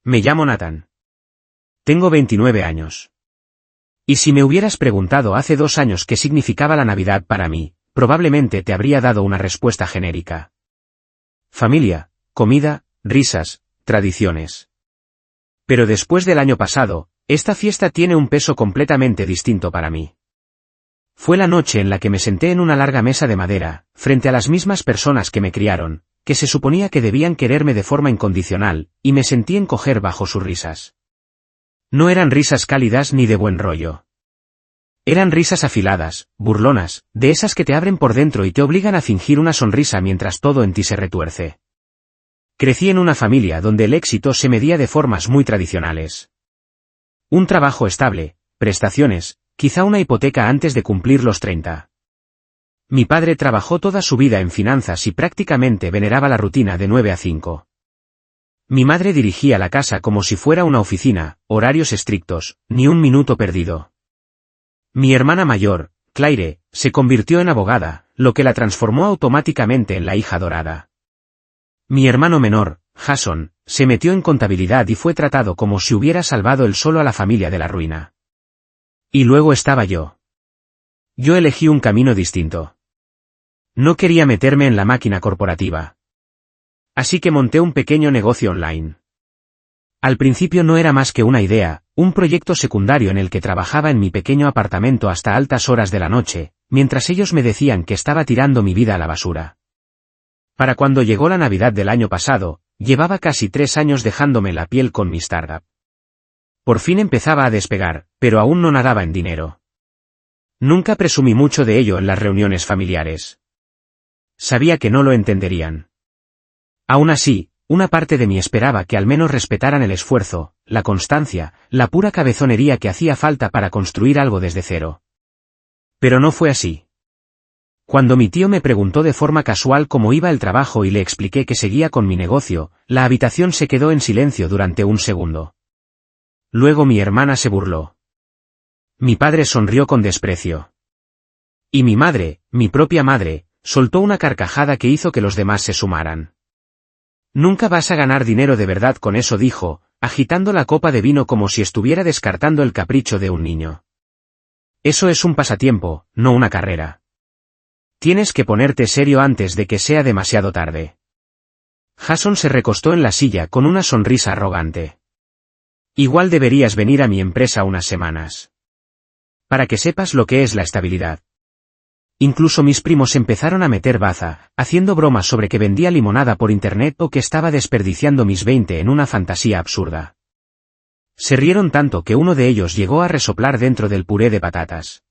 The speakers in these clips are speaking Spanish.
Me llamo Nathan. Tengo 29 años. Y si me hubieras preguntado hace 2 años qué significaba la Navidad para mí, probablemente te habría dado una respuesta genérica. Familia, comida, risas, tradiciones. Pero después del año pasado, esta fiesta tiene un peso completamente distinto para mí. Fue la noche en la que me senté en una larga mesa de madera, frente a las mismas personas que me criaron, que se suponía que debían quererme de forma incondicional, y me sentí encoger bajo sus risas. No eran risas cálidas ni de buen rollo. Eran risas afiladas, burlonas, de esas que te abren por dentro y te obligan a fingir una sonrisa mientras todo en ti se retuerce. Crecí en una familia donde el éxito se medía de formas muy tradicionales. Un trabajo estable, prestaciones, quizá una hipoteca antes de cumplir los 30. Mi padre trabajó toda su vida en finanzas y prácticamente veneraba la rutina de 9 a 5. Mi madre dirigía la casa como si fuera una oficina, horarios estrictos, ni un minuto perdido. Mi hermana mayor, Claire, se convirtió en abogada, lo que la transformó automáticamente en la hija dorada. Mi hermano menor, Jason, se metió en contabilidad y fue tratado como si hubiera salvado él solo a la familia de la ruina. Y luego estaba yo. Yo elegí un camino distinto. No quería meterme en la máquina corporativa. Así que monté un pequeño negocio online. Al principio no era más que una idea, un proyecto secundario en el que trabajaba en mi pequeño apartamento hasta altas horas de la noche, mientras ellos me decían que estaba tirando mi vida a la basura. Para cuando llegó la Navidad del año pasado, llevaba casi 3 años dejándome la piel con mi startup. Por fin empezaba a despegar, pero aún no nadaba en dinero. Nunca presumí mucho de ello en las reuniones familiares. Sabía que no lo entenderían. Aún así, una parte de mí esperaba que al menos respetaran el esfuerzo, la constancia, la pura cabezonería que hacía falta para construir algo desde cero. Pero no fue así. Cuando mi tío me preguntó de forma casual cómo iba el trabajo y le expliqué que seguía con mi negocio, la habitación se quedó en silencio durante un segundo. Luego mi hermana se burló. Mi padre sonrió con desprecio. Y mi madre, mi propia madre, soltó una carcajada que hizo que los demás se sumaran. Nunca vas a ganar dinero de verdad con eso, dijo, agitando la copa de vino como si estuviera descartando el capricho de un niño. Eso es un pasatiempo, no una carrera. Tienes que ponerte serio antes de que sea demasiado tarde. Jason se recostó en la silla con una sonrisa arrogante. Igual deberías venir a mi empresa unas semanas. Para que sepas lo que es la estabilidad. Incluso mis primos empezaron a meter baza, haciendo bromas sobre que vendía limonada por internet o que estaba desperdiciando mis 20 en una fantasía absurda. Se rieron tanto que uno de ellos llegó a resoplar dentro del puré de patatas.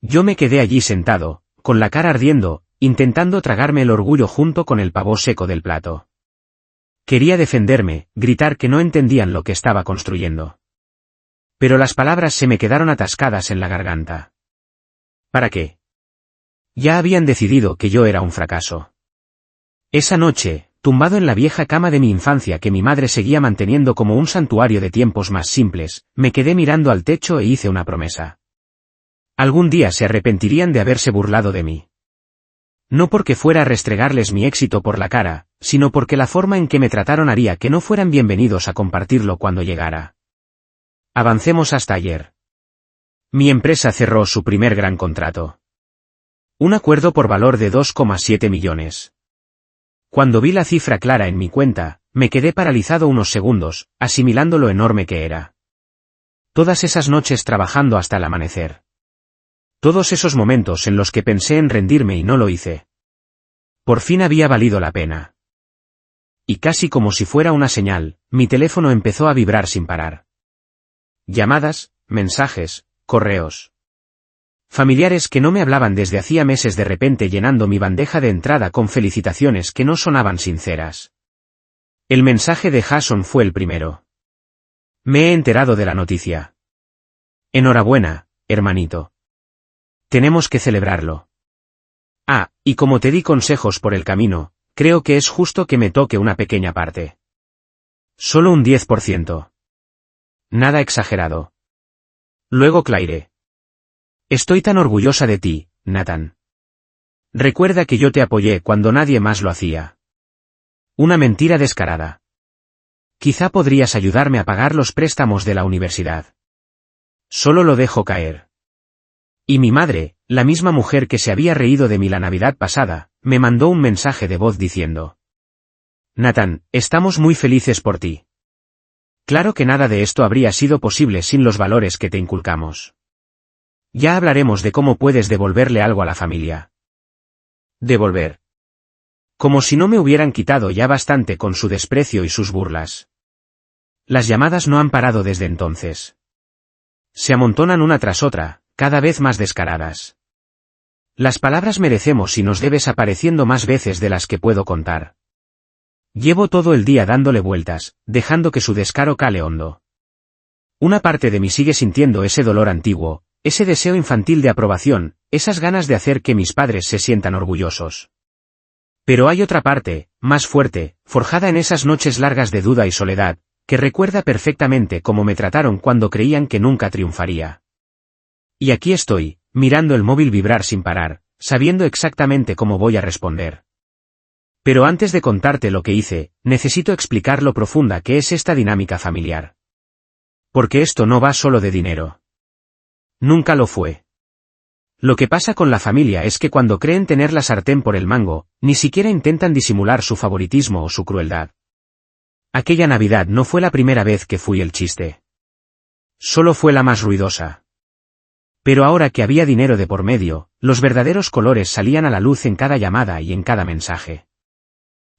Yo me quedé allí sentado, con la cara ardiendo, intentando tragarme el orgullo junto con el pavo seco del plato. Quería defenderme, gritar que no entendían lo que estaba construyendo. Pero las palabras se me quedaron atascadas en la garganta. ¿Para qué? Ya habían decidido que yo era un fracaso. Esa noche, tumbado en la vieja cama de mi infancia que mi madre seguía manteniendo como un santuario de tiempos más simples, me quedé mirando al techo e hice una promesa. Algún día se arrepentirían de haberse burlado de mí. No porque fuera a restregarles mi éxito por la cara, sino porque la forma en que me trataron haría que no fueran bienvenidos a compartirlo cuando llegara. Avancemos hasta ayer. Mi empresa cerró su primer gran contrato. Un acuerdo por valor de 2,7 millones. Cuando vi la cifra clara en mi cuenta, me quedé paralizado unos segundos, asimilando lo enorme que era. Todas esas noches trabajando hasta el amanecer. Todos esos momentos en los que pensé en rendirme y no lo hice. Por fin había valido la pena. Y casi como si fuera una señal, mi teléfono empezó a vibrar sin parar. Llamadas, mensajes, correos. Familiares que no me hablaban desde hacía meses de repente llenando mi bandeja de entrada con felicitaciones que no sonaban sinceras. El mensaje de Jason fue el primero. Me he enterado de la noticia. Enhorabuena, hermanito. Tenemos que celebrarlo. Ah, y como te di consejos por el camino, creo que es justo que me toque una pequeña parte. Solo un 10%. Nada exagerado. Luego Claire. Estoy tan orgullosa de ti, Nathan. Recuerda que yo te apoyé cuando nadie más lo hacía. Una mentira descarada. quizá podrías ayudarme a pagar los préstamos de la universidad. Solo lo dejo caer. Y mi madre, la misma mujer que se había reído de mí la Navidad pasada, me mandó un mensaje de voz diciendo: Nathan, estamos muy felices por ti. Claro que nada de esto habría sido posible sin los valores que te inculcamos. Ya hablaremos de cómo puedes devolverle algo a la familia. Devolver. Como si no me hubieran quitado ya bastante con su desprecio y sus burlas. Las llamadas no han parado desde entonces. Se amontonan una tras otra, cada vez más descaradas. Las palabras merecemos y nos debes apareciendo más veces de las que puedo contar. Llevo todo el día dándole vueltas, dejando que su descaro cale hondo. Una parte de mí sigue sintiendo ese dolor antiguo, ese deseo infantil de aprobación, esas ganas de hacer que mis padres se sientan orgullosos. Pero hay otra parte, más fuerte, forjada en esas noches largas de duda y soledad, que recuerda perfectamente cómo me trataron cuando creían que nunca triunfaría. Y aquí estoy, mirando el móvil vibrar sin parar, sabiendo exactamente cómo voy a responder. Pero antes de contarte lo que hice, necesito explicar lo profunda que es esta dinámica familiar. Porque esto no va solo de dinero. Nunca lo fue. Lo que pasa con la familia es que cuando creen tener la sartén por el mango, ni siquiera intentan disimular su favoritismo o su crueldad. Aquella Navidad no fue la primera vez que fui el chiste. Solo fue la más ruidosa. Pero ahora que había dinero de por medio, los verdaderos colores salían a la luz en cada llamada y en cada mensaje.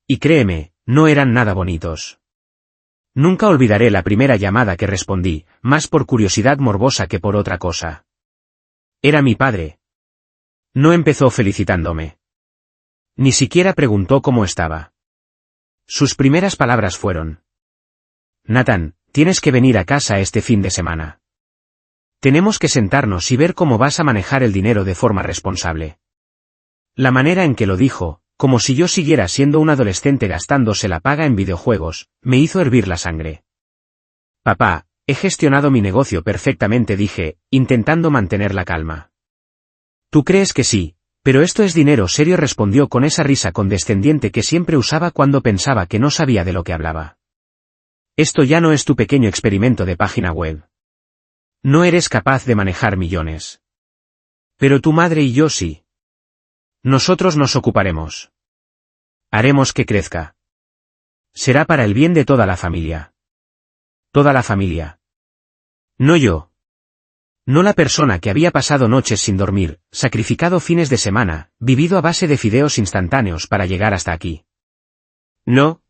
Y créeme, no eran nada bonitos. Nunca olvidaré la primera llamada que respondí, más por curiosidad morbosa que por otra cosa. Era mi padre. No empezó felicitándome. Ni siquiera preguntó cómo estaba. Sus primeras palabras fueron: Nathan, tienes que venir a casa este fin de semana. Tenemos que sentarnos y ver cómo vas a manejar el dinero de forma responsable. La manera en que lo dijo, como si yo siguiera siendo un adolescente gastándose la paga en videojuegos, me hizo hervir la sangre. Papá, he gestionado mi negocio perfectamente, dije, intentando mantener la calma. ¿Tú crees que sí? Pero esto es dinero serio, respondió con esa risa condescendiente que siempre usaba cuando pensaba que no sabía de lo que hablaba. Esto ya no es tu pequeño experimento de página web. No eres capaz de manejar millones. Pero tu madre y yo sí. Nosotros nos ocuparemos. Haremos que crezca. Será para el bien de toda la familia. Toda la familia. No yo. No la persona que había pasado noches sin dormir, sacrificado fines de semana, vivido a base de fideos instantáneos para llegar hasta aquí. No.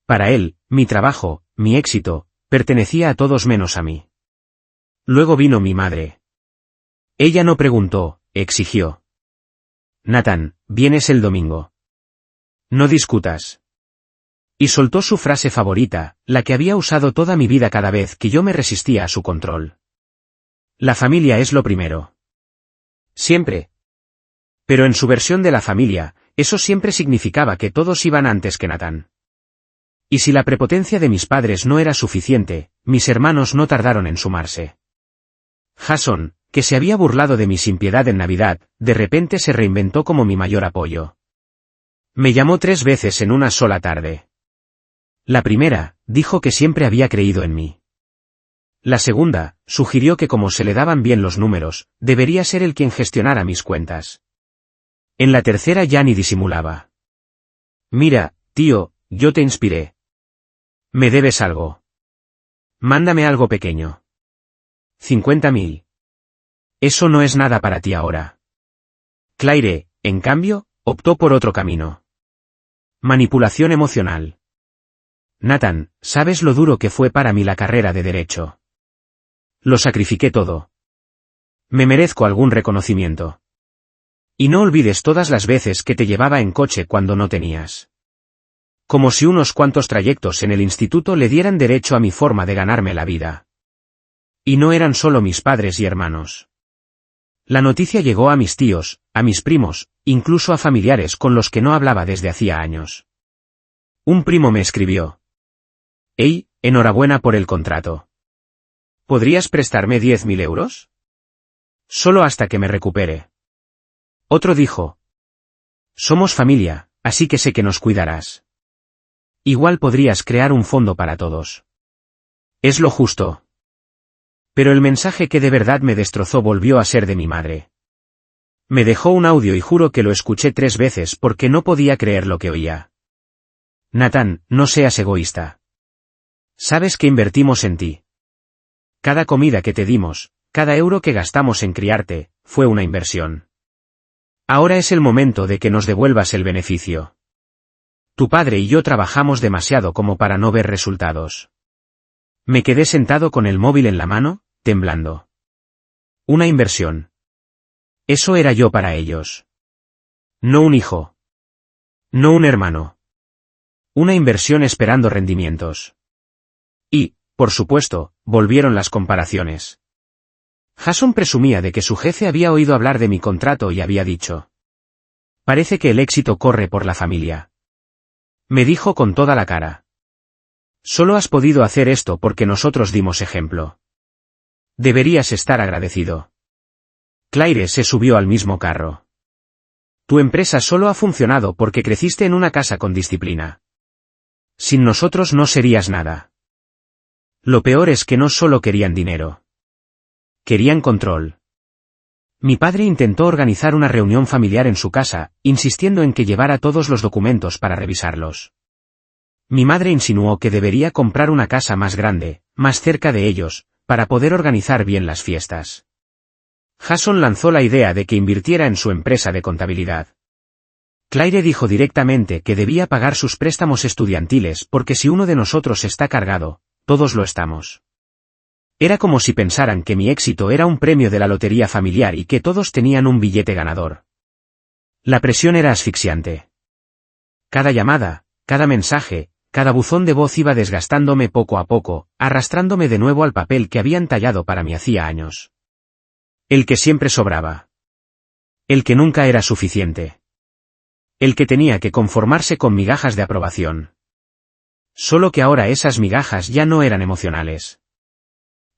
Para él, mi trabajo, mi éxito, pertenecía a todos menos a mí. Luego vino mi madre. Ella no preguntó, exigió. Nathan, vienes el domingo. No discutas. Y soltó su frase favorita, la que había usado toda mi vida cada vez que yo me resistía a su control. La familia es lo primero. Siempre. Pero en su versión de la familia, eso siempre significaba que todos iban antes que Nathan. Y si la prepotencia de mis padres no era suficiente, mis hermanos no tardaron en sumarse. Jason, que se había burlado de mi sin piedad en Navidad, de repente se reinventó como mi mayor apoyo. Me llamó 3 veces en una sola tarde. La primera, dijo que siempre había creído en mí. La segunda, sugirió que como se le daban bien los números, debería ser él quien gestionara mis cuentas. En la tercera ya ni disimulaba. Mira, tío, yo te inspiré. ¿Me debes algo? Mándame algo pequeño. 50.000. Eso no es nada para ti ahora. Claire, en cambio, optó por otro camino. Manipulación emocional. Nathan, ¿sabes lo duro que fue para mí la carrera de Derecho? Lo sacrifiqué todo. Me merezco algún reconocimiento. Y no olvides todas las veces que te llevaba en coche cuando no tenías. Como si unos cuantos trayectos en el instituto le dieran derecho a mi forma de ganarme la vida. Y no eran solo mis padres y hermanos. La noticia llegó a mis tíos, a mis primos, incluso a familiares con los que no hablaba desde hacía años. Un primo me escribió: «Hey, enhorabuena por el contrato. ¿Podrías prestarme 10.000 euros? Solo hasta que me recupere». Otro dijo: «Somos familia, así que sé que nos cuidarás». Igual podrías crear un fondo para todos. Es lo justo. Pero el mensaje que de verdad me destrozó volvió a ser de mi madre. Me dejó un audio y juro que lo escuché 3 veces porque no podía creer lo que oía. Nathan, no seas egoísta. Sabes que invertimos en ti. Cada comida que te dimos, cada euro que gastamos en criarte, fue una inversión. Ahora es el momento de que nos devuelvas el beneficio. Tu padre y yo trabajamos demasiado como para no ver resultados. Me quedé sentado con el móvil en la mano, temblando. Una inversión. Eso era yo para ellos. No un hijo. No un hermano. Una inversión esperando rendimientos. Y, por supuesto, volvieron las comparaciones. Jason presumía de que su jefe había oído hablar de mi contrato y había dicho: parece que el éxito corre por la familia. Me dijo con toda la cara: solo has podido hacer esto porque nosotros dimos ejemplo. Deberías estar agradecido. Claire se subió al mismo carro. Tu empresa solo ha funcionado porque creciste en una casa con disciplina. Sin nosotros no serías nada. Lo peor es que no solo querían dinero. Querían control. Mi padre intentó organizar una reunión familiar en su casa, insistiendo en que llevara todos los documentos para revisarlos. Mi madre insinuó que debería comprar una casa más grande, más cerca de ellos, para poder organizar bien las fiestas. Jason lanzó la idea de que invirtiera en su empresa de contabilidad. Claire dijo directamente que debía pagar sus préstamos estudiantiles porque si uno de nosotros está cargado, todos lo estamos. Era como si pensaran que mi éxito era un premio de la lotería familiar y que todos tenían un billete ganador. La presión era asfixiante. Cada llamada, cada mensaje, cada buzón de voz iba desgastándome poco a poco, arrastrándome de nuevo al papel que habían tallado para mí hacía años. El que siempre sobraba. El que nunca era suficiente. El que tenía que conformarse con migajas de aprobación. Solo que ahora esas migajas ya no eran emocionales.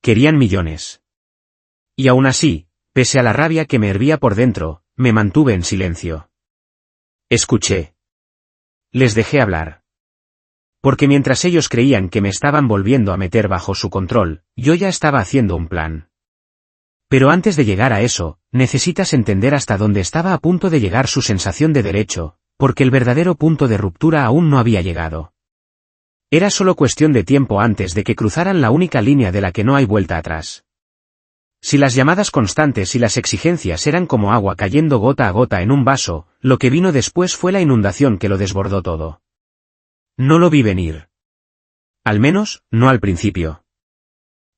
Querían millones. Y aún así, pese a la rabia que me hervía por dentro, me mantuve en silencio. Escuché. Les dejé hablar. Porque mientras ellos creían que me estaban volviendo a meter bajo su control, yo ya estaba haciendo un plan. Pero antes de llegar a eso, necesitas entender hasta dónde estaba a punto de llegar su sensación de derecho, porque el verdadero punto de ruptura aún no había llegado. Era solo cuestión de tiempo antes de que cruzaran la única línea de la que no hay vuelta atrás. Si las llamadas constantes y las exigencias eran como agua cayendo gota a gota en un vaso, lo que vino después fue la inundación que lo desbordó todo. No lo vi venir. Al menos, no al principio.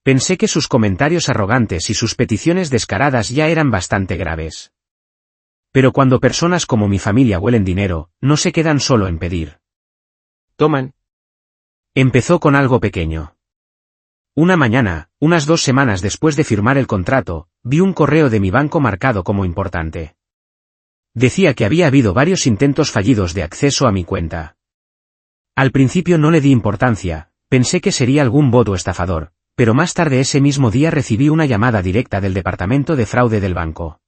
Pensé que sus comentarios arrogantes y sus peticiones descaradas ya eran bastante graves. Pero cuando personas como mi familia huelen dinero, no se quedan solo en pedir. Toman. Empezó con algo pequeño. Una mañana, unas 2 semanas después de firmar el contrato, vi un correo de mi banco marcado como importante. Decía que había habido varios intentos fallidos de acceso a mi cuenta. Al principio no le di importancia, pensé que sería algún bot o estafador, pero más tarde ese mismo día recibí una llamada directa del departamento de fraude del banco.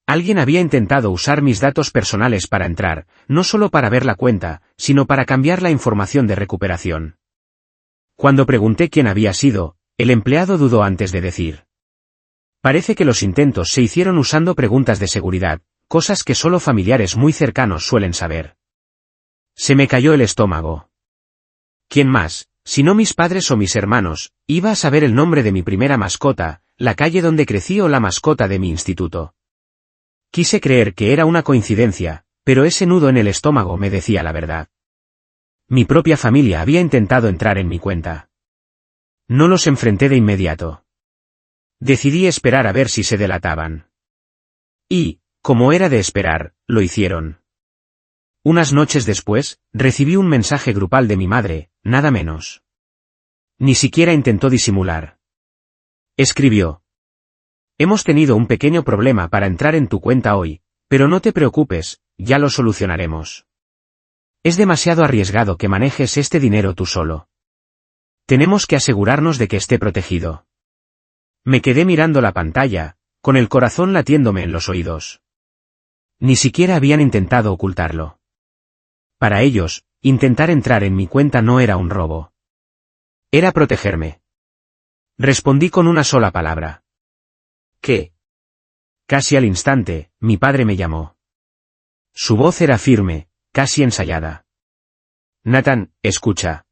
Alguien había intentado usar mis datos personales para entrar, no solo para ver la cuenta, sino para cambiar la información de recuperación. Cuando pregunté quién había sido, el empleado dudó antes de decir. Parece que los intentos se hicieron usando preguntas de seguridad, cosas que solo familiares muy cercanos suelen saber. Se me cayó el estómago. ¿Quién más, si no mis padres o mis hermanos, iba a saber el nombre de mi primera mascota, la calle donde crecí o la mascota de mi instituto? Quise creer que era una coincidencia, pero ese nudo en el estómago me decía la verdad. Mi propia familia había intentado entrar en mi cuenta. No los enfrenté de inmediato. Decidí esperar a ver si se delataban. Y, como era de esperar, lo hicieron. Unas noches después, recibí un mensaje grupal de mi madre, nada menos. Ni siquiera intentó disimular. Escribió: hemos tenido un pequeño problema para entrar en tu cuenta hoy, pero no te preocupes, ya lo solucionaremos. Es demasiado arriesgado que manejes este dinero tú solo. Tenemos que asegurarnos de que esté protegido. Me quedé mirando la pantalla, con el corazón latiéndome en los oídos. Ni siquiera habían intentado ocultarlo. Para ellos, intentar entrar en mi cuenta no era un robo. Era protegerme. Respondí con una sola palabra. ¿Qué? Casi al instante, mi padre me llamó. Su voz era firme, casi ensayada. Nathan, escucha.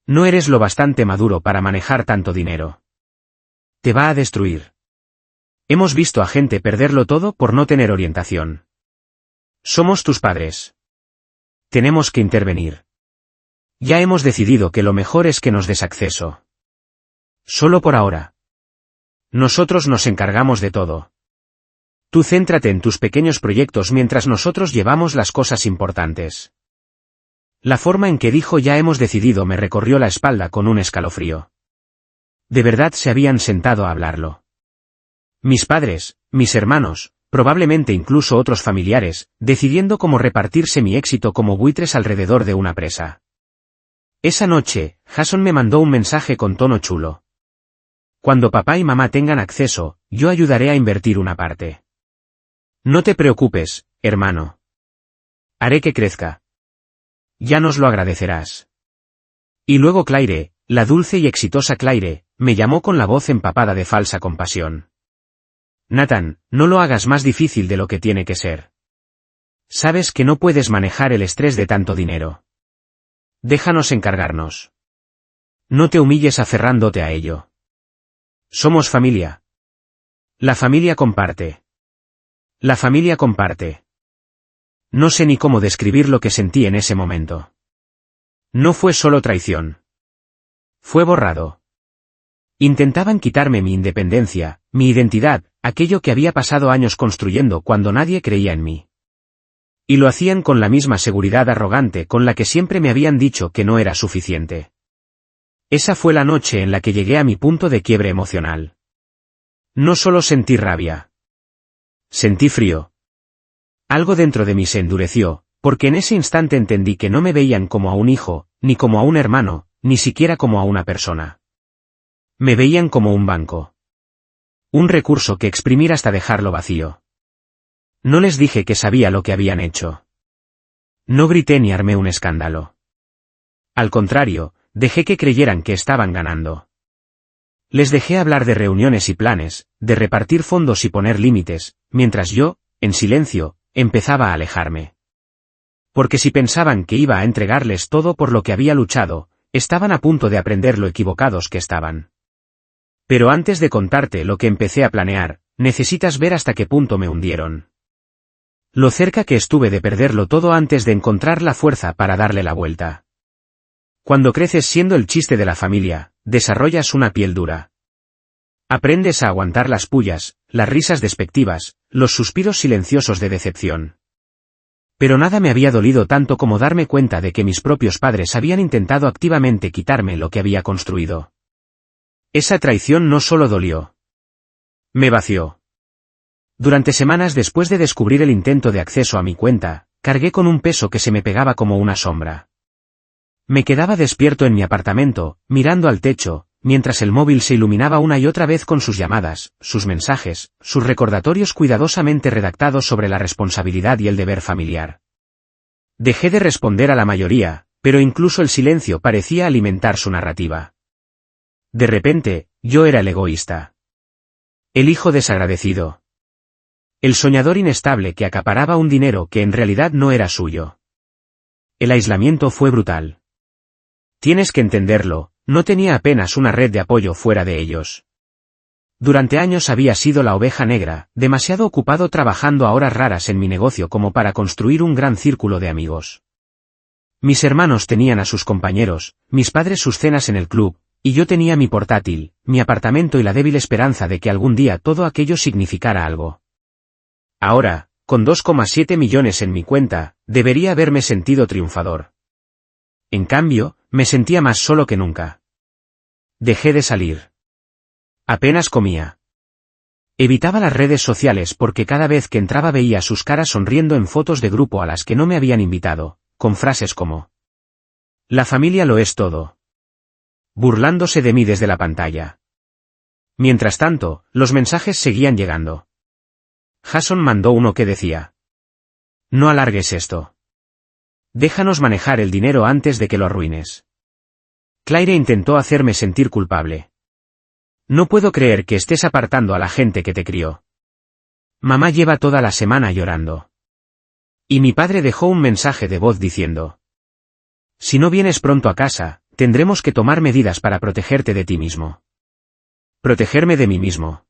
No eres lo bastante maduro para manejar tanto dinero. Te va a destruir. Hemos visto a gente perderlo todo por no tener orientación. Somos tus padres. Tenemos que intervenir. Ya hemos decidido que lo mejor es que nos des acceso. Solo por ahora. Nosotros nos encargamos de todo. Tú céntrate en tus pequeños proyectos mientras nosotros llevamos las cosas importantes. La forma en que dijo "ya hemos decidido" me recorrió la espalda con un escalofrío. De verdad se habían sentado a hablarlo. Mis padres, mis hermanos, probablemente incluso otros familiares, decidiendo cómo repartirse mi éxito como buitres alrededor de una presa. Esa noche, Jason me mandó un mensaje con tono chulo. Cuando papá y mamá tengan acceso, yo ayudaré a invertir una parte. No te preocupes, hermano. Haré que crezca. Ya nos lo agradecerás. Y luego Claire, la dulce y exitosa Claire, me llamó con la voz empapada de falsa compasión. Nathan, no lo hagas más difícil de lo que tiene que ser. Sabes que no puedes manejar el estrés de tanto dinero. Déjanos encargarnos. No te humilles aferrándote a ello. Somos familia. La familia comparte. La familia comparte. No sé ni cómo describir lo que sentí en ese momento. No fue solo traición. Fue borrado. Intentaban quitarme mi independencia, mi identidad, aquello que había pasado años construyendo cuando nadie creía en mí. Y lo hacían con la misma seguridad arrogante con la que siempre me habían dicho que no era suficiente. Esa fue la noche en la que llegué a mi punto de quiebre emocional. No solo sentí rabia. Sentí frío. Algo dentro de mí se endureció, porque en ese instante entendí que no me veían como a un hijo, ni como a un hermano, ni siquiera como a una persona. Me veían como un banco. Un recurso que exprimir hasta dejarlo vacío. No les dije que sabía lo que habían hecho. No grité ni armé un escándalo. Al contrario, dejé que creyeran que estaban ganando. Les dejé hablar de reuniones y planes, de repartir fondos y poner límites, mientras yo, en silencio, empezaba a alejarme. Porque si pensaban que iba a entregarles todo por lo que había luchado, estaban a punto de aprender lo equivocados que estaban. Pero antes de contarte lo que empecé a planear, necesitas ver hasta qué punto me hundieron. Lo cerca que estuve de perderlo todo antes de encontrar la fuerza para darle la vuelta. Cuando creces siendo el chiste de la familia, desarrollas una piel dura. Aprendes a aguantar las pullas, las risas despectivas, los suspiros silenciosos de decepción. Pero nada me había dolido tanto como darme cuenta de que mis propios padres habían intentado activamente quitarme lo que había construido. Esa traición no solo dolió. Me vació. Durante semanas después de descubrir el intento de acceso a mi cuenta, cargué con un peso que se me pegaba como una sombra. Me quedaba despierto en mi apartamento, mirando al techo, mientras el móvil se iluminaba una y otra vez con sus llamadas, sus mensajes, sus recordatorios cuidadosamente redactados sobre la responsabilidad y el deber familiar. Dejé de responder a la mayoría, pero incluso el silencio parecía alimentar su narrativa. De repente, yo era el egoísta. El hijo desagradecido. El soñador inestable que acaparaba un dinero que en realidad no era suyo. El aislamiento fue brutal. Tienes que entenderlo, no tenía apenas una red de apoyo fuera de ellos. Durante años había sido la oveja negra, demasiado ocupado trabajando a horas raras en mi negocio como para construir un gran círculo de amigos. Mis hermanos tenían a sus compañeros, mis padres sus cenas en el club, y yo tenía mi portátil, mi apartamento y la débil esperanza de que algún día todo aquello significara algo. Ahora, con 2,7 millones en mi cuenta, debería haberme sentido triunfador. En cambio, me sentía más solo que nunca. Dejé de salir. Apenas comía. Evitaba las redes sociales porque cada vez que entraba veía sus caras sonriendo en fotos de grupo a las que no me habían invitado, con frases como: "La familia lo es todo", burlándose de mí desde la pantalla. Mientras tanto, los mensajes seguían llegando. Jason mandó uno que decía: "No alargues esto. Déjanos manejar el dinero antes de que lo arruines. Claire intentó hacerme sentir culpable. No puedo creer que estés apartando a la gente que te crió. Mamá lleva toda la semana llorando. Y mi padre dejó un mensaje de voz diciendo: si no vienes pronto a casa, tendremos que tomar medidas para protegerte de ti mismo. Protegerme de mí mismo.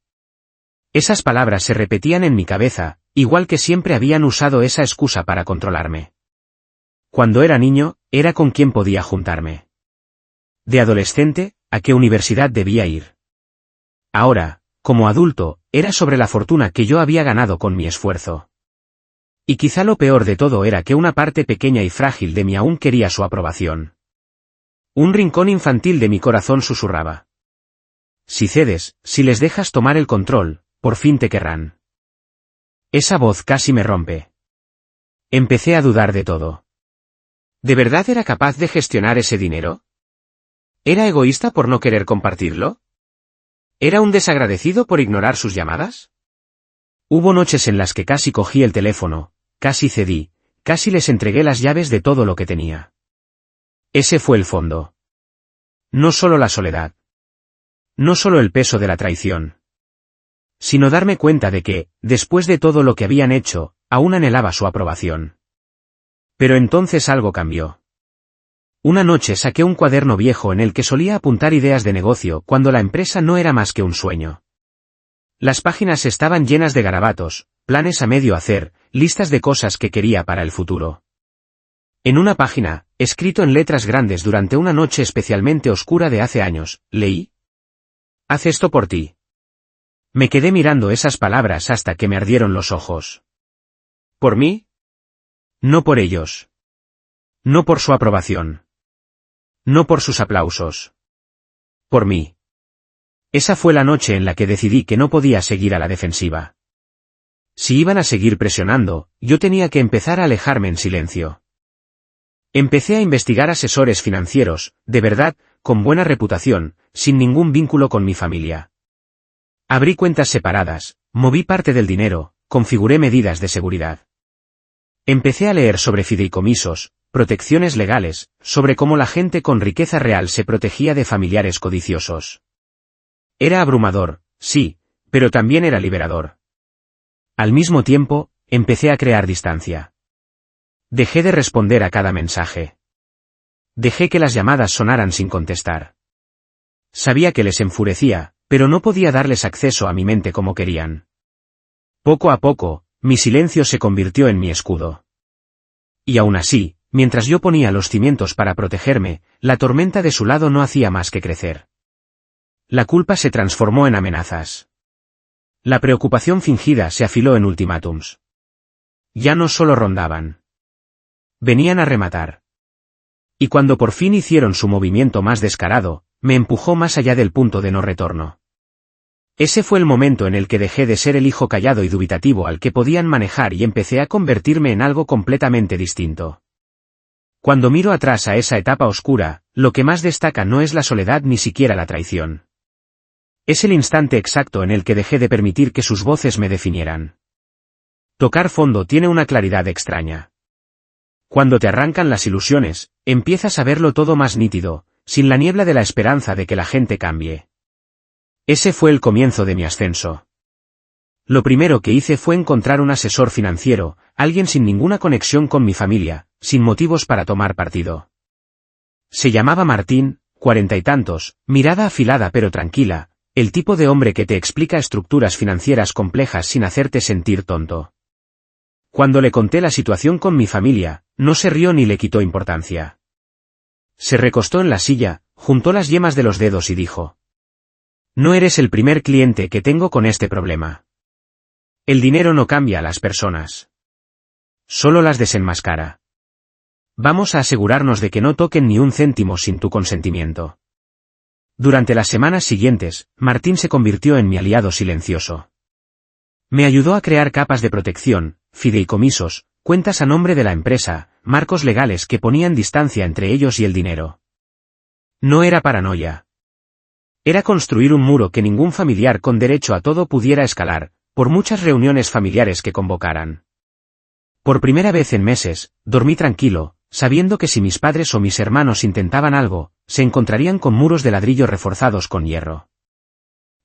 Esas palabras se repetían en mi cabeza, igual que siempre habían usado esa excusa para controlarme. Cuando era niño, era con quien podía juntarme. De adolescente, ¿a qué universidad debía ir? Ahora, como adulto, era sobre la fortuna que yo había ganado con mi esfuerzo. Y quizá lo peor de todo era que una parte pequeña y frágil de mí aún quería su aprobación. Un rincón infantil de mi corazón susurraba: si cedes, si les dejas tomar el control, por fin te querrán. Esa voz casi me rompe. Empecé a dudar de todo. ¿De verdad era capaz de gestionar ese dinero? ¿Era egoísta por no querer compartirlo? ¿Era un desagradecido por ignorar sus llamadas? Hubo noches en las que casi cogí el teléfono, casi cedí, casi les entregué las llaves de todo lo que tenía. Ese fue el fondo. No solo la soledad. No solo el peso de la traición. Sino darme cuenta de que, después de todo lo que habían hecho, aún anhelaba su aprobación. Pero entonces algo cambió. Una noche saqué un cuaderno viejo en el que solía apuntar ideas de negocio cuando la empresa no era más que un sueño. Las páginas estaban llenas de garabatos, planes a medio hacer, listas de cosas que quería para el futuro. En una página, escrito en letras grandes durante una noche especialmente oscura de hace años, leí: haz esto por ti. Me quedé mirando esas palabras hasta que me ardieron los ojos. ¿Por mí? No por ellos. No por su aprobación. No por sus aplausos. Por mí. Esa fue la noche en la que decidí que no podía seguir a la defensiva. Si iban a seguir presionando, yo tenía que empezar a alejarme en silencio. Empecé a investigar asesores financieros, de verdad, con buena reputación, sin ningún vínculo con mi familia. Abrí cuentas separadas, moví parte del dinero, configuré medidas de seguridad. Empecé a leer sobre fideicomisos, protecciones legales, sobre cómo la gente con riqueza real se protegía de familiares codiciosos. Era abrumador, sí, pero también era liberador. Al mismo tiempo, empecé a crear distancia. Dejé de responder a cada mensaje. Dejé que las llamadas sonaran sin contestar. Sabía que les enfurecía, pero no podía darles acceso a mi mente como querían. Poco a poco, mi silencio se convirtió en mi escudo. Y aún así, mientras yo ponía los cimientos para protegerme, la tormenta de su lado no hacía más que crecer. La culpa se transformó en amenazas. La preocupación fingida se afiló en ultimátums. Ya no solo rondaban. Venían a rematar. Y cuando por fin hicieron su movimiento más descarado, me empujó más allá del punto de no retorno. Ese fue el momento en el que dejé de ser el hijo callado y dubitativo al que podían manejar y empecé a convertirme en algo completamente distinto. Cuando miro atrás a esa etapa oscura, lo que más destaca no es la soledad ni siquiera la traición. Es el instante exacto en el que dejé de permitir que sus voces me definieran. Tocar fondo tiene una claridad extraña. Cuando te arrancan las ilusiones, empiezas a verlo todo más nítido, sin la niebla de la esperanza de que la gente cambie. Ese fue el comienzo de mi ascenso. Lo primero que hice fue encontrar un asesor financiero, alguien sin ninguna conexión con mi familia, sin motivos para tomar partido. Se llamaba Martín, 40 y tantos, mirada afilada pero tranquila, el tipo de hombre que te explica estructuras financieras complejas sin hacerte sentir tonto. Cuando le conté la situación con mi familia, no se rió ni le quitó importancia. Se recostó en la silla, juntó las yemas de los dedos y dijo: no eres el primer cliente que tengo con este problema. El dinero no cambia a las personas. Solo las desenmascara. Vamos a asegurarnos de que no toquen ni un céntimo sin tu consentimiento. Durante las semanas siguientes, Martín se convirtió en mi aliado silencioso. Me ayudó a crear capas de protección, fideicomisos, cuentas a nombre de la empresa, marcos legales que ponían distancia entre ellos y el dinero. No era paranoia. Era construir un muro que ningún familiar con derecho a todo pudiera escalar, por muchas reuniones familiares que convocaran. Por primera vez en meses, dormí tranquilo, sabiendo que si mis padres o mis hermanos intentaban algo, se encontrarían con muros de ladrillo reforzados con hierro.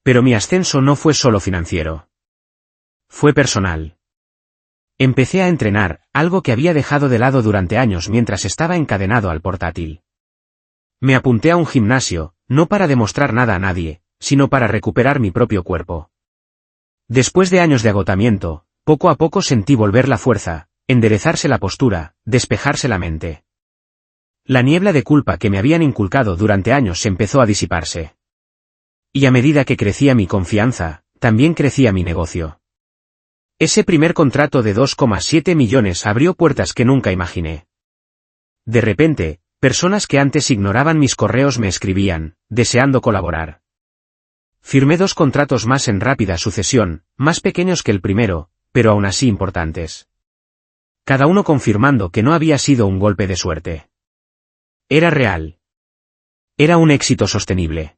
Pero mi ascenso no fue solo financiero. Fue personal. Empecé a entrenar, algo que había dejado de lado durante años mientras estaba encadenado al portátil. Me apunté a un gimnasio, no para demostrar nada a nadie, sino para recuperar mi propio cuerpo. Después de años de agotamiento, poco a poco sentí volver la fuerza, enderezarse la postura, despejarse la mente. La niebla de culpa que me habían inculcado durante años empezó a disiparse. Y a medida que crecía mi confianza, también crecía mi negocio. Ese primer contrato de 2,7 millones abrió puertas que nunca imaginé. De repente, personas que antes ignoraban mis correos me escribían, deseando colaborar. Firmé 2 contratos más en rápida sucesión, más pequeños que el primero, pero aún así importantes. Cada uno confirmando que no había sido un golpe de suerte. Era real. Era un éxito sostenible.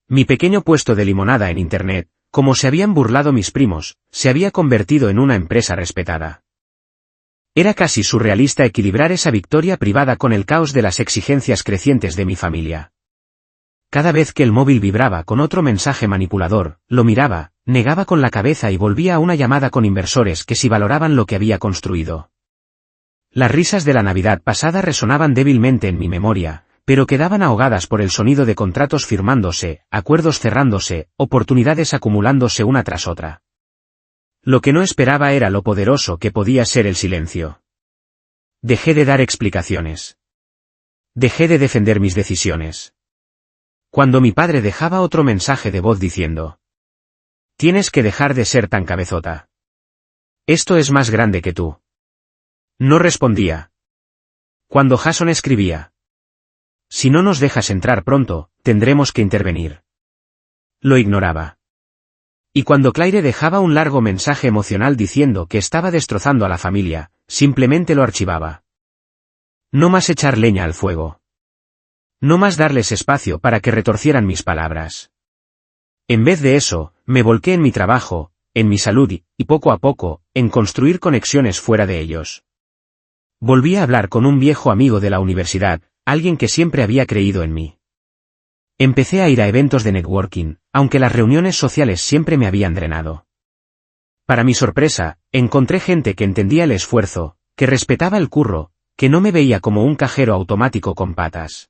Mi pequeño puesto de limonada en Internet, como se habían burlado mis primos, se había convertido en una empresa respetada. Era casi surrealista equilibrar esa victoria privada con el caos de las exigencias crecientes de mi familia. Cada vez que el móvil vibraba con otro mensaje manipulador, lo miraba, negaba con la cabeza y volvía a una llamada con inversores que sí valoraban lo que había construido. Las risas de la Navidad pasada resonaban débilmente en mi memoria, pero quedaban ahogadas por el sonido de contratos firmándose, acuerdos cerrándose, oportunidades acumulándose una tras otra. Lo que no esperaba era lo poderoso que podía ser el silencio. Dejé de dar explicaciones. Dejé de defender mis decisiones. Cuando mi padre dejaba otro mensaje de voz diciendo: «Tienes que dejar de ser tan cabezota. Esto es más grande que tú». No respondía. Cuando Jason escribía: «Si no nos dejas entrar pronto, tendremos que intervenir». Lo ignoraba. Y cuando Claire dejaba un largo mensaje emocional diciendo que estaba destrozando a la familia, simplemente lo archivaba. No más echar leña al fuego. No más darles espacio para que retorcieran mis palabras. En vez de eso, me volqué en mi trabajo, en mi salud y poco a poco, en construir conexiones fuera de ellos. Volví a hablar con un viejo amigo de la universidad, alguien que siempre había creído en mí. Empecé a ir a eventos de networking, aunque las reuniones sociales siempre me habían drenado. Para mi sorpresa, encontré gente que entendía el esfuerzo, que respetaba el curro, que no me veía como un cajero automático con patas.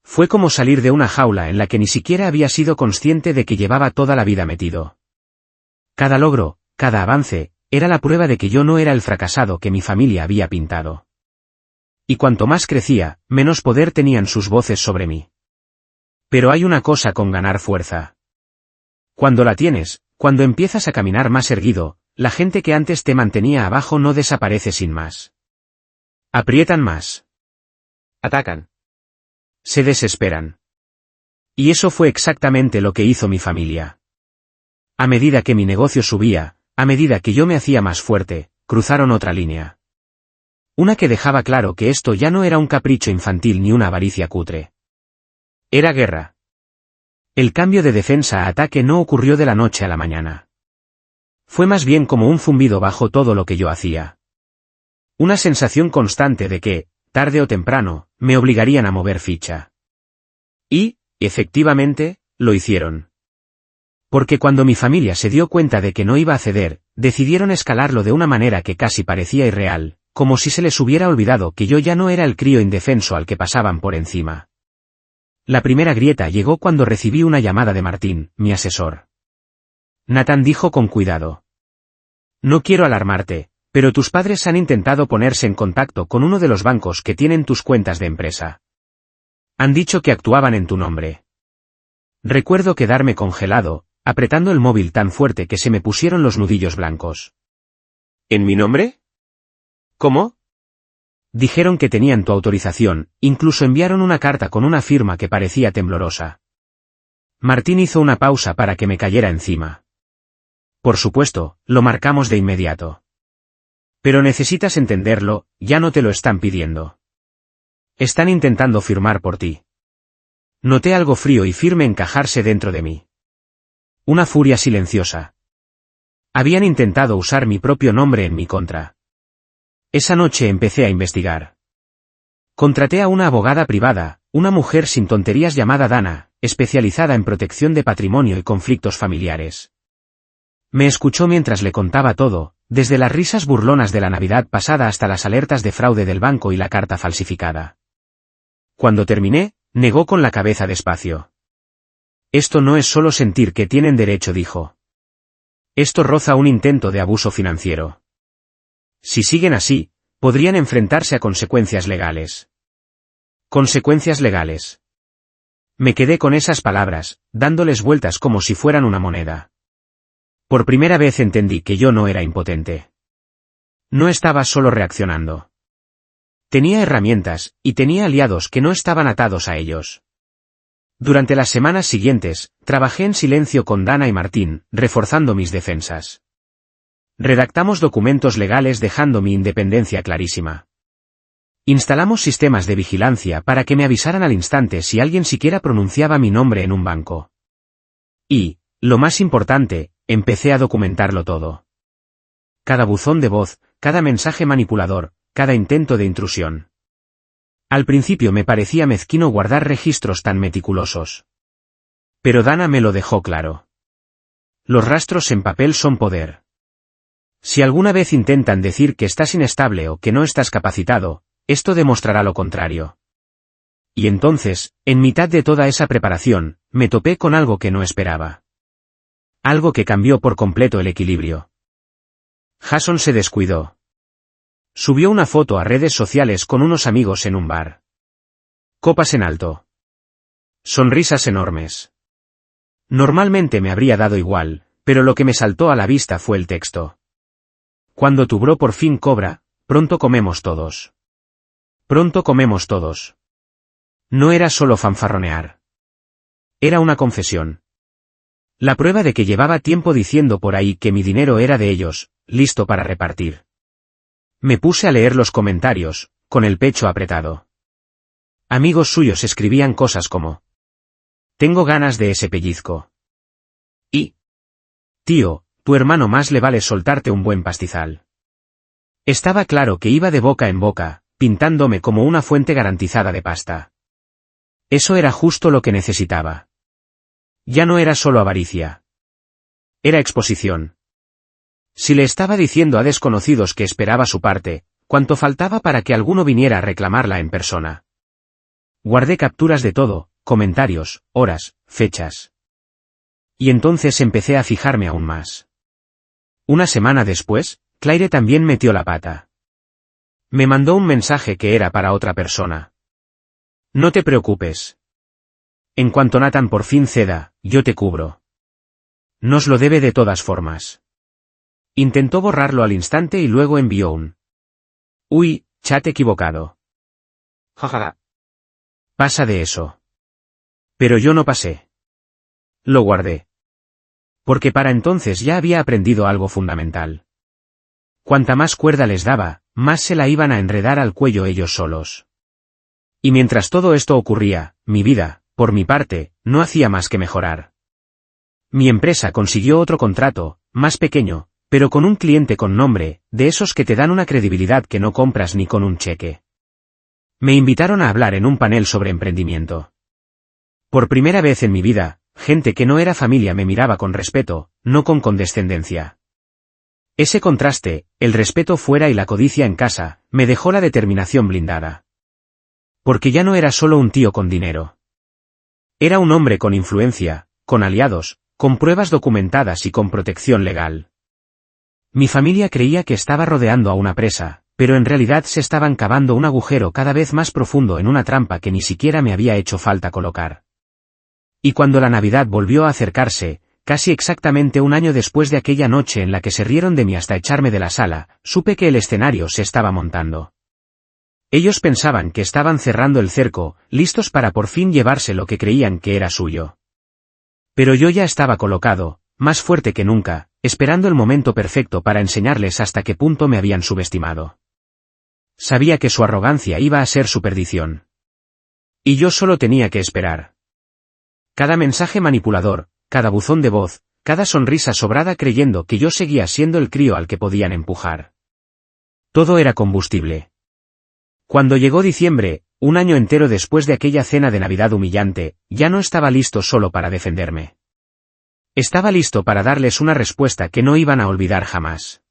Fue como salir de una jaula en la que ni siquiera había sido consciente de que llevaba toda la vida metido. Cada logro, cada avance, era la prueba de que yo no era el fracasado que mi familia había pintado. Y cuanto más crecía, menos poder tenían sus voces sobre mí. Pero hay una cosa con ganar fuerza. Cuando la tienes, cuando empiezas a caminar más erguido, la gente que antes te mantenía abajo no desaparece sin más. Aprietan más. Atacan. Se desesperan. Y eso fue exactamente lo que hizo mi familia. A medida que mi negocio subía, a medida que yo me hacía más fuerte, cruzaron otra línea. Una que dejaba claro que esto ya no era un capricho infantil ni una avaricia cutre. Era guerra. El cambio de defensa a ataque no ocurrió de la noche a la mañana. Fue más bien como un zumbido bajo todo lo que yo hacía. Una sensación constante de que, tarde o temprano, me obligarían a mover ficha. Y, efectivamente, lo hicieron. Porque cuando mi familia se dio cuenta de que no iba a ceder, decidieron escalarlo de una manera que casi parecía irreal, como si se les hubiera olvidado que yo ya no era el crío indefenso al que pasaban por encima. La primera grieta llegó cuando recibí una llamada de Martín, mi asesor. Nathan dijo con cuidado: «No quiero alarmarte, pero tus padres han intentado ponerse en contacto con uno de los bancos que tienen tus cuentas de empresa. Han dicho que actuaban en tu nombre». Recuerdo quedarme congelado, apretando el móvil tan fuerte que se me pusieron los nudillos blancos. ¿En mi nombre? ¿Cómo? Dijeron que tenían tu autorización, incluso enviaron una carta con una firma que parecía temblorosa. Martín hizo una pausa para que me cayera encima. Por supuesto, lo marcamos de inmediato. Pero necesitas entenderlo, ya no te lo están pidiendo. Están intentando firmar por ti. Noté algo frío y firme encajarse dentro de mí. Una furia silenciosa. Habían intentado usar mi propio nombre en mi contra. Esa noche empecé a investigar. Contraté a una abogada privada, una mujer sin tonterías llamada Dana, especializada en protección de patrimonio y conflictos familiares. Me escuchó mientras le contaba todo, desde las risas burlonas de la Navidad pasada hasta las alertas de fraude del banco y la carta falsificada. Cuando terminé, negó con la cabeza despacio. Esto no es solo sentir que tienen derecho, dijo. Esto roza un intento de abuso financiero. Si siguen así, podrían enfrentarse a consecuencias legales. Consecuencias legales. Me quedé con esas palabras, dándoles vueltas como si fueran una moneda. Por primera vez entendí que yo no era impotente. No estaba solo reaccionando. Tenía herramientas, y tenía aliados que no estaban atados a ellos. Durante las semanas siguientes, trabajé en silencio con Dana y Martín, reforzando mis defensas. Redactamos documentos legales dejando mi independencia clarísima. Instalamos sistemas de vigilancia para que me avisaran al instante si alguien siquiera pronunciaba mi nombre en un banco. Y, lo más importante, empecé a documentarlo todo. Cada buzón de voz, cada mensaje manipulador, cada intento de intrusión. Al principio me parecía mezquino guardar registros tan meticulosos. Pero Dana me lo dejó claro. Los rastros en papel son poder. Si alguna vez intentan decir que estás inestable o que no estás capacitado, esto demostrará lo contrario. Y entonces, en mitad de toda esa preparación, me topé con algo que no esperaba. Algo que cambió por completo el equilibrio. Jason se descuidó. Subió una foto a redes sociales con unos amigos en un bar. Copas en alto. Sonrisas enormes. Normalmente me habría dado igual, pero lo que me saltó a la vista fue el texto. Cuando tu bro por fin cobra, pronto comemos todos. Pronto comemos todos. No era solo fanfarronear. Era una confesión. La prueba de que llevaba tiempo diciendo por ahí que mi dinero era de ellos, listo para repartir. Me puse a leer los comentarios, con el pecho apretado. Amigos suyos escribían cosas como: tengo ganas de ese pellizco. Y: tío, tu hermano más le vale soltarte un buen pastizal. Estaba claro que iba de boca en boca, pintándome como una fuente garantizada de pasta. Eso era justo lo que necesitaba. Ya no era solo avaricia. Era exposición. Si le estaba diciendo a desconocidos que esperaba su parte, ¿cuánto faltaba para que alguno viniera a reclamarla en persona? Guardé capturas de todo, comentarios, horas, fechas. Y entonces empecé a fijarme aún más. Una semana después, Claire también metió la pata. Me mandó un mensaje que era para otra persona. No te preocupes. En cuanto Nathan por fin ceda, yo te cubro. Nos lo debe de todas formas. Intentó borrarlo al instante y luego envió un: uy, chat equivocado. Jajaja. Pasa de eso. Pero yo no pasé. Lo guardé. Porque para entonces ya había aprendido algo fundamental. Cuanta más cuerda les daba, más se la iban a enredar al cuello ellos solos. Y mientras todo esto ocurría, mi vida, por mi parte, no hacía más que mejorar. Mi empresa consiguió otro contrato, más pequeño, pero con un cliente con nombre, de esos que te dan una credibilidad que no compras ni con un cheque. Me invitaron a hablar en un panel sobre emprendimiento. Por primera vez en mi vida, gente que no era familia me miraba con respeto, no con condescendencia. Ese contraste, el respeto fuera y la codicia en casa, me dejó la determinación blindada. Porque ya no era solo un tío con dinero. Era un hombre con influencia, con aliados, con pruebas documentadas y con protección legal. Mi familia creía que estaba rodeando a una presa, pero en realidad se estaban cavando un agujero cada vez más profundo en una trampa que ni siquiera me había hecho falta colocar. Y cuando la Navidad volvió a acercarse, casi exactamente un año después de aquella noche en la que se rieron de mí hasta echarme de la sala, supe que el escenario se estaba montando. Ellos pensaban que estaban cerrando el cerco, listos para por fin llevarse lo que creían que era suyo. Pero yo ya estaba colocado, más fuerte que nunca, esperando el momento perfecto para enseñarles hasta qué punto me habían subestimado. Sabía que su arrogancia iba a ser su perdición. Y yo solo tenía que esperar. Cada mensaje manipulador, cada buzón de voz, cada sonrisa sobrada creyendo que yo seguía siendo el crío al que podían empujar. Todo era combustible. Cuando llegó diciembre, un año entero después de aquella cena de Navidad humillante, ya no estaba listo solo para defenderme. Estaba listo para darles una respuesta que no iban a olvidar jamás.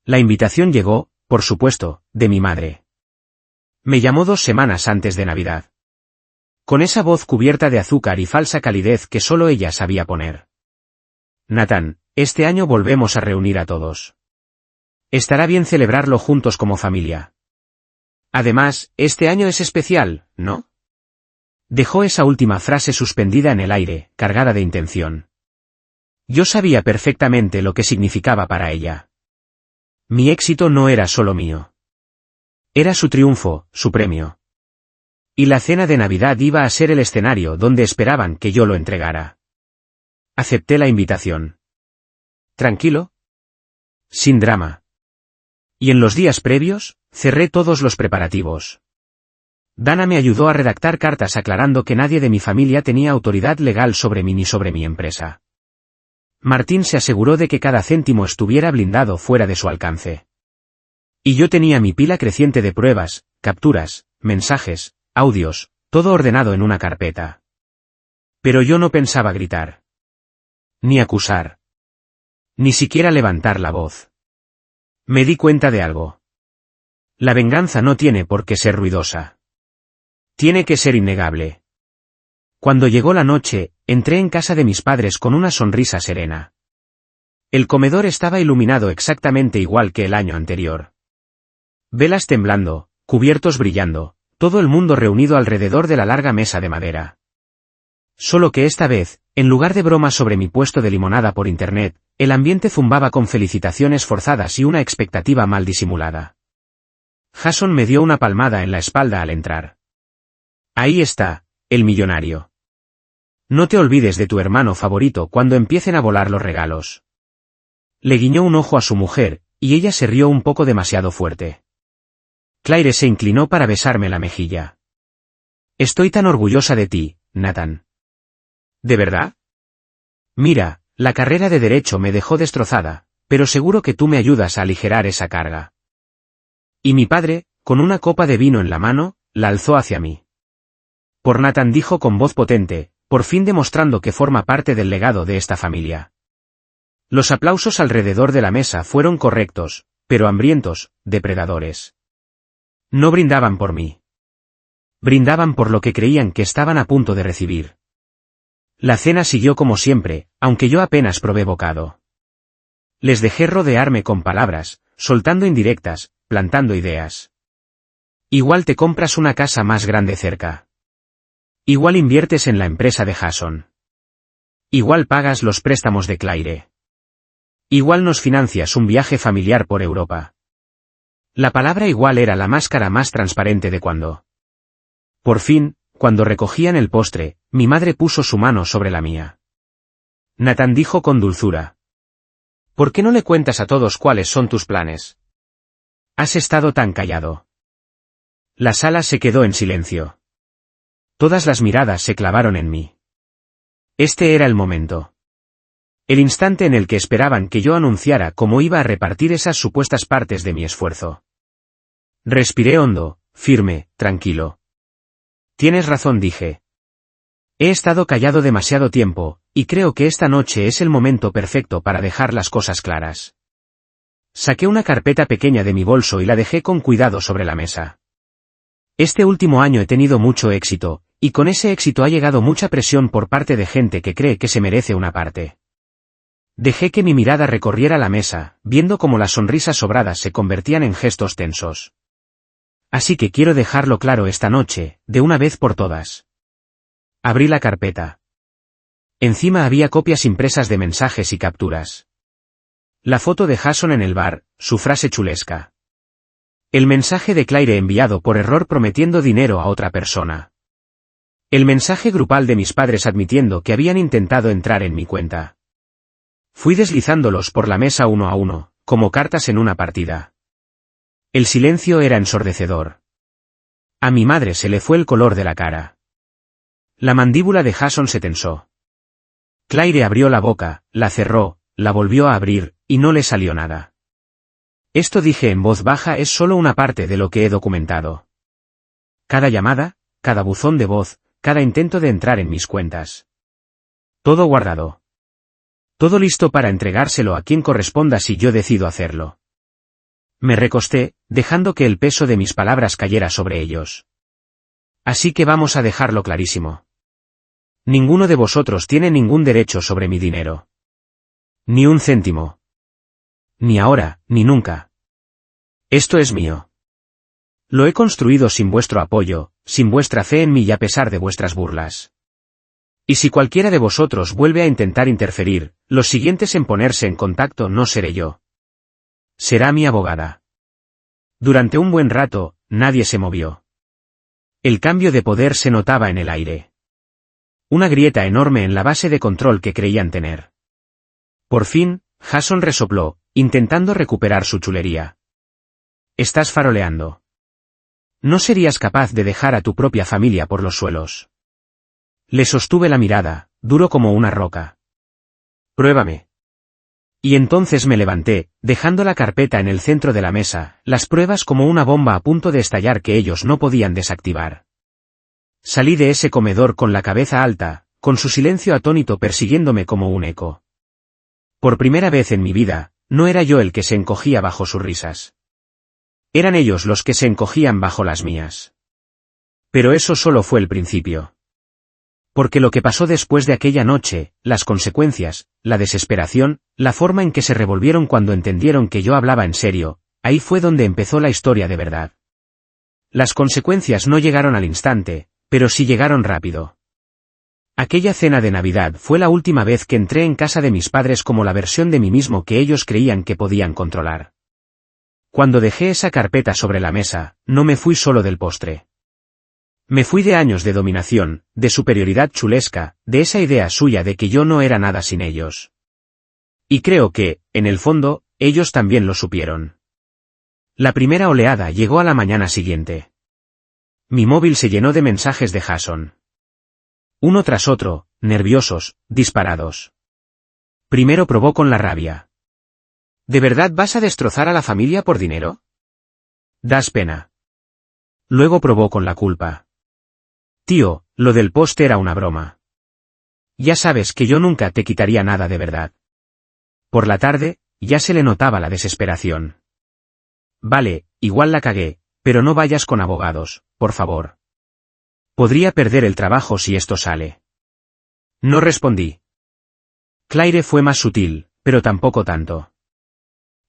La invitación llegó, por supuesto, de mi madre. Me llamó 2 semanas antes de Navidad. Con esa voz cubierta de azúcar y falsa calidez que solo ella sabía poner. Nathan, este año volvemos a reunir a todos. Estará bien celebrarlo juntos como familia. Además, este año es especial, ¿no? Dejó esa última frase suspendida en el aire, cargada de intención. Yo sabía perfectamente lo que significaba para ella. Mi éxito no era solo mío. Era su triunfo, su premio. Y la cena de Navidad iba a ser el escenario donde esperaban que yo lo entregara. Acepté la invitación. ¿Tranquilo? Sin drama. Y en los días previos, cerré todos los preparativos. Dana me ayudó a redactar cartas aclarando que nadie de mi familia tenía autoridad legal sobre mí ni sobre mi empresa. Martín se aseguró de que cada céntimo estuviera blindado fuera de su alcance. Y yo tenía mi pila creciente de pruebas, capturas, mensajes, audios, todo ordenado en una carpeta. Pero yo no pensaba gritar. Ni acusar. Ni siquiera levantar la voz. Me di cuenta de algo. La venganza no tiene por qué ser ruidosa. Tiene que ser innegable. Cuando llegó la noche, entré en casa de mis padres con una sonrisa serena. El comedor estaba iluminado exactamente igual que el año anterior. Velas temblando, cubiertos brillando, todo el mundo reunido alrededor de la larga mesa de madera. Solo que esta vez, en lugar de bromas sobre mi puesto de limonada por internet, el ambiente zumbaba con felicitaciones forzadas y una expectativa mal disimulada. Jason me dio una palmada en la espalda al entrar. Ahí está, el millonario. No te olvides de tu hermano favorito cuando empiecen a volar los regalos. Le guiñó un ojo a su mujer, y ella se rió un poco demasiado fuerte. Claire se inclinó para besarme la mejilla. Estoy tan orgullosa de ti, Nathan. ¿De verdad? Mira, la carrera de Derecho me dejó destrozada, pero seguro que tú me ayudas a aligerar esa carga. Y mi padre, con una copa de vino en la mano, la alzó hacia mí. Por Nathan, dijo con voz potente, por fin demostrando que forma parte del legado de esta familia. Los aplausos alrededor de la mesa fueron correctos, pero hambrientos, depredadores. No brindaban por mí. Brindaban por lo que creían que estaban a punto de recibir. La cena siguió como siempre, aunque yo apenas probé bocado. Les dejé rodearme con palabras, soltando indirectas, plantando ideas. Igual te compras una casa más grande cerca. Igual inviertes en la empresa de Jason. Igual pagas los préstamos de Claire. Igual nos financias un viaje familiar por Europa. La palabra igual era la máscara más transparente de cuando. Por fin, cuando recogían el postre, mi madre puso su mano sobre la mía. Nathan, dijo con dulzura. ¿Por qué no le cuentas a todos cuáles son tus planes? Has estado tan callado. La sala se quedó en silencio. Todas las miradas se clavaron en mí. Este era el momento. El instante en el que esperaban que yo anunciara cómo iba a repartir esas supuestas partes de mi esfuerzo. Respiré hondo, firme, tranquilo. Tienes razón, dije. He estado callado demasiado tiempo, y creo que esta noche es el momento perfecto para dejar las cosas claras. Saqué una carpeta pequeña de mi bolso y la dejé con cuidado sobre la mesa. Este último año he tenido mucho éxito, y con ese éxito ha llegado mucha presión por parte de gente que cree que se merece una parte. Dejé que mi mirada recorriera la mesa, viendo cómo las sonrisas sobradas se convertían en gestos tensos. Así que quiero dejarlo claro esta noche, de una vez por todas. Abrí la carpeta. Encima había copias impresas de mensajes y capturas. La foto de Jason en el bar, su frase chulesca. El mensaje de Claire enviado por error prometiendo dinero a otra persona. El mensaje grupal de mis padres admitiendo que habían intentado entrar en mi cuenta. Fui deslizándolos por la mesa uno a uno, como cartas en una partida. El silencio era ensordecedor. A mi madre se le fue el color de la cara. La mandíbula de Jason se tensó. Claire abrió la boca, la cerró, la volvió a abrir, y no le salió nada. Esto, dije en voz baja, es solo una parte de lo que he documentado. Cada llamada, cada buzón de voz, cada intento de entrar en mis cuentas. Todo guardado. Todo listo para entregárselo a quien corresponda si yo decido hacerlo. Me recosté, dejando que el peso de mis palabras cayera sobre ellos. Así que vamos a dejarlo clarísimo. Ninguno de vosotros tiene ningún derecho sobre mi dinero. Ni un céntimo. Ni ahora, ni nunca. Esto es mío. Lo he construido sin vuestro apoyo, sin vuestra fe en mí y a pesar de vuestras burlas. Y si cualquiera de vosotros vuelve a intentar interferir, los siguientes en ponerse en contacto no seré yo. Será mi abogada. Durante un buen rato, nadie se movió. El cambio de poder se notaba en el aire. Una grieta enorme en la base de control que creían tener. Por fin, Jason resopló, intentando recuperar su chulería. Estás faroleando. ¿No serías capaz de dejar a tu propia familia por los suelos? Le sostuve la mirada, duro como una roca. Pruébame. Y entonces me levanté, dejando la carpeta en el centro de la mesa, las pruebas como una bomba a punto de estallar que ellos no podían desactivar. Salí de ese comedor con la cabeza alta, con su silencio atónito persiguiéndome como un eco. Por primera vez en mi vida, no era yo el que se encogía bajo sus risas. Eran ellos los que se encogían bajo las mías. Pero eso solo fue el principio. Porque lo que pasó después de aquella noche, las consecuencias, la desesperación, la forma en que se revolvieron cuando entendieron que yo hablaba en serio, ahí fue donde empezó la historia de verdad. Las consecuencias no llegaron al instante, pero sí llegaron rápido. Aquella cena de Navidad fue la última vez que entré en casa de mis padres como la versión de mí mismo que ellos creían que podían controlar. Cuando dejé esa carpeta sobre la mesa, no me fui solo del postre. Me fui de años de dominación, de superioridad chulesca, de esa idea suya de que yo no era nada sin ellos. Y creo que, en el fondo, ellos también lo supieron. La primera oleada llegó a la mañana siguiente. Mi móvil se llenó de mensajes de Jason. Uno tras otro, nerviosos, disparados. Primero probó con la rabia. ¿De verdad vas a destrozar a la familia por dinero? Das pena. Luego probó con la culpa. Tío, lo del post era una broma. Ya sabes que yo nunca te quitaría nada de verdad. Por la tarde, ya se le notaba la desesperación. Vale, igual la cagué, pero no vayas con abogados, por favor. Podría perder el trabajo si esto sale. No respondí. Claire fue más sutil, pero tampoco tanto.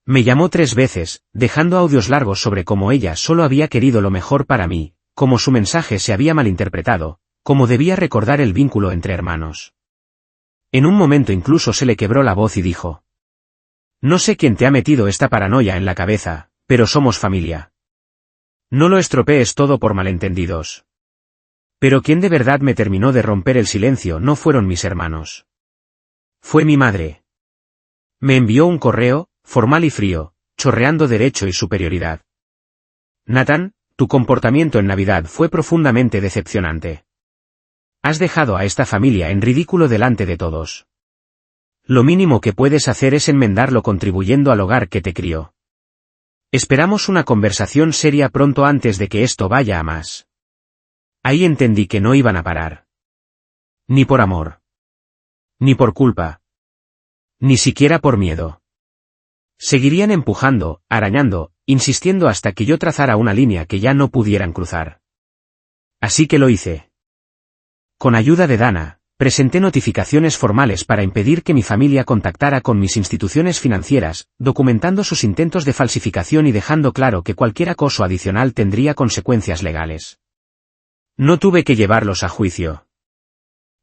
Me llamó 3 veces, dejando audios largos sobre cómo ella solo había querido lo mejor para mí, cómo su mensaje se había malinterpretado, cómo debía recordar el vínculo entre hermanos. En un momento incluso se le quebró la voz y dijo: No sé quién te ha metido esta paranoia en la cabeza, pero somos familia. No lo estropees todo por malentendidos. Pero quien de verdad me terminó de romper el silencio no fueron mis hermanos. Fue mi madre. Me envió un correo, formal y frío, chorreando derecho y superioridad. Nathan, tu comportamiento en Navidad fue profundamente decepcionante. Has dejado a esta familia en ridículo delante de todos. Lo mínimo que puedes hacer es enmendarlo contribuyendo al hogar que te crió. Esperamos una conversación seria pronto antes de que esto vaya a más. Ahí entendí que no iban a parar. Ni por amor. Ni por culpa. Ni siquiera por miedo. Seguirían empujando, arañando, insistiendo hasta que yo trazara una línea que ya no pudieran cruzar. Así que lo hice. Con ayuda de Dana, presenté notificaciones formales para impedir que mi familia contactara con mis instituciones financieras, documentando sus intentos de falsificación y dejando claro que cualquier acoso adicional tendría consecuencias legales. No tuve que llevarlos a juicio.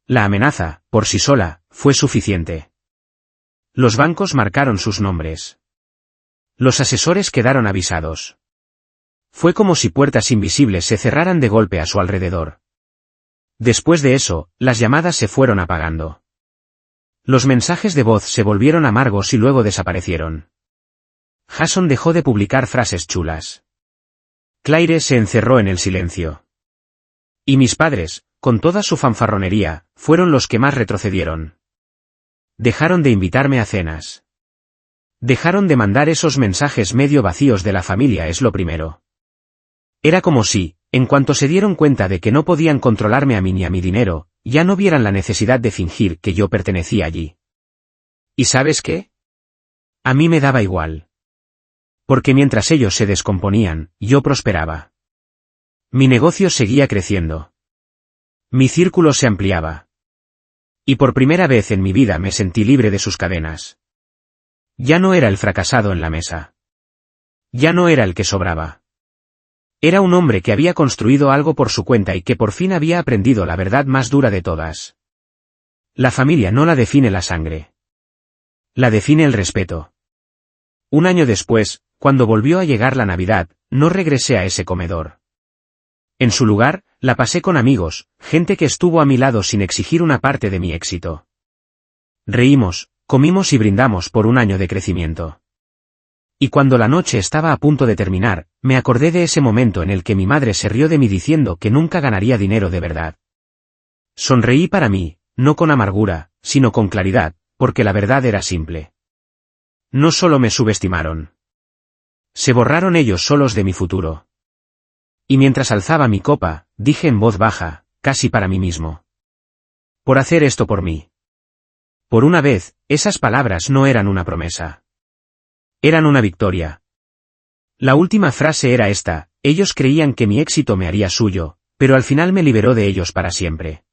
La amenaza, por sí sola, fue suficiente. Los bancos marcaron sus nombres. Los asesores quedaron avisados. Fue como si puertas invisibles se cerraran de golpe a su alrededor. Después de eso, las llamadas se fueron apagando. Los mensajes de voz se volvieron amargos y luego desaparecieron. Jason dejó de publicar frases chulas. Claire se encerró en el silencio. Y mis padres, con toda su fanfarronería, fueron los que más retrocedieron. Dejaron de invitarme a cenas. Dejaron de mandar esos mensajes medio vacíos de la familia es lo primero. Era como si, en cuanto se dieron cuenta de que no podían controlarme a mí ni a mi dinero, ya no vieran la necesidad de fingir que yo pertenecía allí. ¿Y sabes qué? A mí me daba igual. Porque mientras ellos se descomponían, yo prosperaba. Mi negocio seguía creciendo. Mi círculo se ampliaba. Y por primera vez en mi vida me sentí libre de sus cadenas. Ya no era el fracasado en la mesa. Ya no era el que sobraba. Era un hombre que había construido algo por su cuenta y que por fin había aprendido la verdad más dura de todas. La familia no la define la sangre. La define el respeto. Un año después, cuando volvió a llegar la Navidad, no regresé a ese comedor. En su lugar, la pasé con amigos, gente que estuvo a mi lado sin exigir una parte de mi éxito. Reímos, comimos y brindamos por un año de crecimiento. Y cuando la noche estaba a punto de terminar, me acordé de ese momento en el que mi madre se rió de mí diciendo que nunca ganaría dinero de verdad. Sonreí para mí, no con amargura, sino con claridad, porque la verdad era simple. No solo me subestimaron. Se borraron ellos solos de mi futuro. Y mientras alzaba mi copa, dije en voz baja, casi para mí mismo. Por hacer esto por mí. Por una vez, esas palabras no eran una promesa. Eran una victoria. La última frase era esta: ellos creían que mi éxito me haría suyo, pero al final me liberó de ellos para siempre.